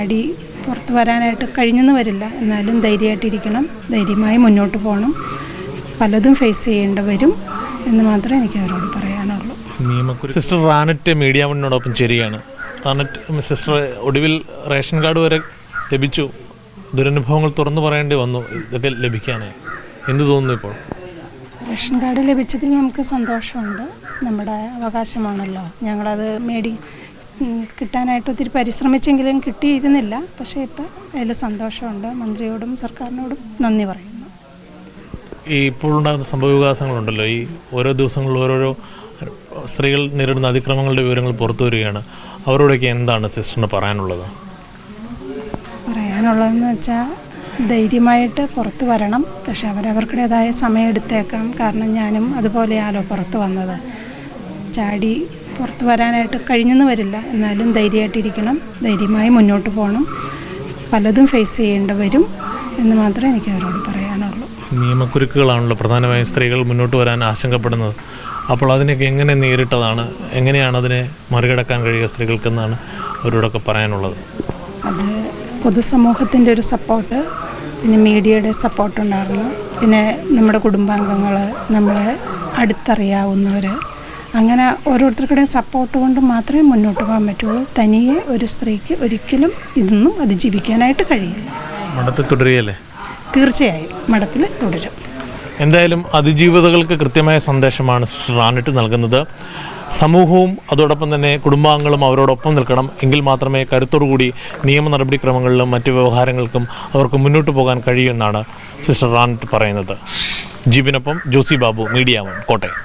അടി പുറത്തു വരാനായിട്ട് കഴിഞ്ഞെന്ന് വരില്ല. എന്നാലും ധൈര്യമായിട്ടിരിക്കണം, ധൈര്യമായി മുന്നോട്ട് പോകണം. പലതും ഫേസ് ചെയ്യേണ്ടി വരും എന്ന് മാത്രമേ എനിക്ക് അവരോട് പറയാനുള്ളൂ. സിസ്റ്റർ റാനറ്റ് മീഡിയ വണ്ണിനോടൊപ്പം ചേരുകയാണ്. റാനറ്റ് സിസ്റ്റർ ഒടുവിൽ റേഷൻ കാർഡ് വരെ ലഭിച്ചു. ദുരനുഭവങ്ങൾ തുറന്നു പറയേണ്ടി വന്നു ഇതൊക്കെ ലഭിക്കാനായി. എന്ത് തോന്നുന്നു ഇപ്പോൾ? റേഷൻ കാർഡ് ലഭിച്ചതിൽ നമുക്ക് സന്തോഷമുണ്ട്. നമ്മുടെ അവകാശമാണല്ലോ. ഞങ്ങളത് കിട്ടാനായിട്ട് ഒത്തിരി പരിശ്രമിച്ചെങ്കിലും കിട്ടിയിരുന്നില്ല. പക്ഷേ ഇപ്പം അതിൽ സന്തോഷമുണ്ട്. മന്ത്രിയോടും സർക്കാരിനോടും നന്ദി പറയുന്നു. ഈ ഇപ്പോഴുണ്ടാകുന്ന സംഭവവികാസങ്ങളുണ്ടല്ലോ, ഈ ഓരോ ദിവസങ്ങളിൽ ഓരോരോ സ്ത്രീകൾ നേരിടുന്ന അതിക്രമങ്ങളുടെ വിവരങ്ങൾ പുറത്തു വരികയാണ്. അവരോടൊക്കെ എന്താണ് സിസ്റ്ററിന് പറയാനുള്ളത്? പറയാനുള്ളതെന്ന് വെച്ചാൽ ധൈര്യമായിട്ട് പുറത്ത് വരണം. പക്ഷെ അവരവർക്കുടേതായ സമയം എടുത്തേക്കാം. കാരണം ഞാനും അതുപോലെയാണല്ലോ പുറത്ത് വന്നത്. ചാടി പുറത്ത് വരാനായിട്ട് കഴിഞ്ഞെന്ന് വരില്ല. എന്നാലും ധൈര്യമായിട്ടിരിക്കണം, ധൈര്യമായി മുന്നോട്ട് പോകണം. പലതും ഫേസ് ചെയ്യേണ്ടി വരും എന്ന് മാത്രമേ എനിക്ക് അവരോട് പറയാനുള്ളൂ. നിയമക്കുരുക്കുകളാണല്ലോ പ്രധാനമായും സ്ത്രീകൾ മുന്നോട്ട് വരാൻ ആശങ്കപ്പെടുന്നത്. അപ്പോൾ അതിനൊക്കെ എങ്ങനെ നേരിട്ടതാണ്, എങ്ങനെയാണ് അതിനെ മറികടക്കാൻ കഴിയുക സ്ത്രീകൾക്കെന്നാണ് അവരോടൊക്കെ പറയാനുള്ളത്? അത് പൊതുസമൂഹത്തിൻ്റെ ഒരു സപ്പോർട്ട്, പിന്നെ മീഡിയയുടെ സപ്പോർട്ടുണ്ടായിരുന്നു, പിന്നെ നമ്മുടെ കുടുംബാംഗങ്ങൾ, നമ്മളെ അടുത്തറിയാവുന്നവർ, അങ്ങനെ ഓരോരുത്തർക്കുടെയും സപ്പോർട്ട് കൊണ്ട് മാത്രമേ മുന്നോട്ട് പോകാൻ പറ്റുള്ളൂ. തനിയെ ഒരു സ്ത്രീക്ക് ഒരിക്കലും ഇതൊന്നും അതിജീവിക്കാനായിട്ട് കഴിയില്ല. മഠത്തിൽ തുടരുകയല്ലേ? തീർച്ചയായും മഠത്തിൽ തുടരും. എന്തായാലും അതിജീവിതകൾക്ക് കൃത്യമായ സന്ദേശമാണ് സിസ്റ്റർ റാനറ്റ് നൽകുന്നത്. സമൂഹവും അതോടൊപ്പം തന്നെ കുടുംബാംഗങ്ങളും അവരോടൊപ്പം നിൽക്കണം. എങ്കിൽ മാത്രമേ കരുത്തോടുകൂടി നിയമ നടപടിക്രമങ്ങളിലും മറ്റ് വ്യവഹാരങ്ങൾക്കും അവർക്ക് മുന്നോട്ട് പോകാൻ കഴിയുമെന്നാണ് സിസ്റ്റർ റാനറ്റ് പറയുന്നത്. ജീവനൊപ്പം ജോസി ബാബു, മീഡിയ വൺ, കോട്ടയം.